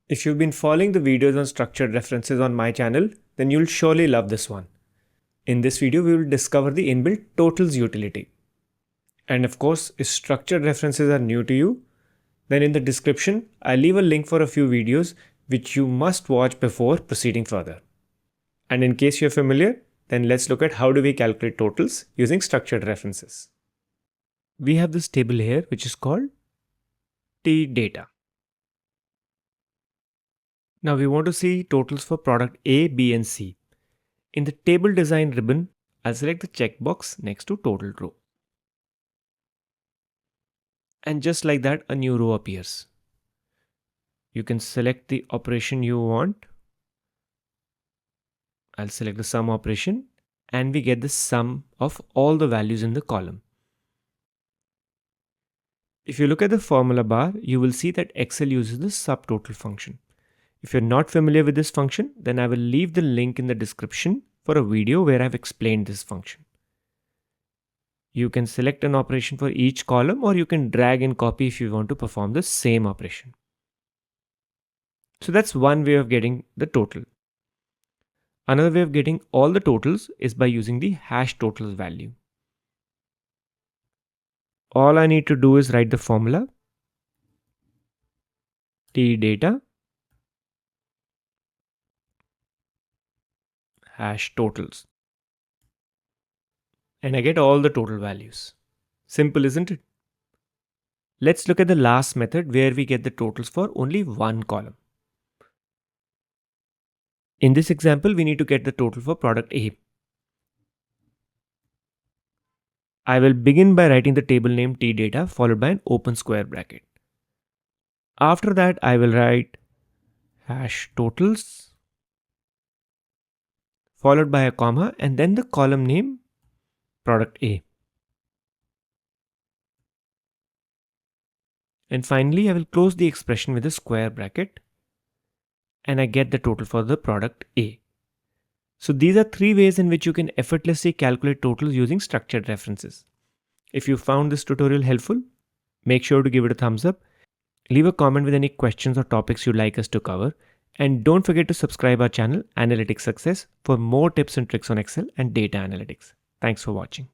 If you've been following the videos on structured references on my channel, then you'll surely love this one. In this video, we will discover the inbuilt totals utility. And of course, if structured references are new to you, then in the description, I'll leave a link for a few videos which you must watch before proceeding further. And in case you're familiar, then let's look at how do we calculate totals using structured references. We have this table here which is called T data. Now we want to see totals for product A, B and C. In the table design ribbon, I'll select the checkbox next to total row. And just like that, a new row appears. You can select the operation you want. I'll select the sum operation and we get the sum of all the values in the column. If you look at the formula bar, you will see that Excel uses the subtotal function. If you're not familiar with this function, then I will leave the link in the description for a video where I've explained this function. You can select an operation for each column or you can drag and copy if you want to perform the same operation. So that's one way of getting the total. Another way of getting all the totals is by using the hash totals value. All I need to do is write the formula T data hash totals. And I get all the total values. Simple, isn't it? Let's look at the last method where we get the totals for only one column. In this example, we need to get the total for product A. I will begin by writing the table name T data followed by an open square bracket. After that, I will write hash totals followed by a comma and then the column name product A. And finally, I will close the expression with a square bracket and I get the total for the product A. So these are three ways in which you can effortlessly calculate totals using structured references. If you found this tutorial helpful, make sure to give it a thumbs up. Leave a comment with any questions or topics you'd like us to cover. And don't forget to subscribe our channel, Analytics Success, for more tips and tricks on Excel and data analytics. Thanks for watching.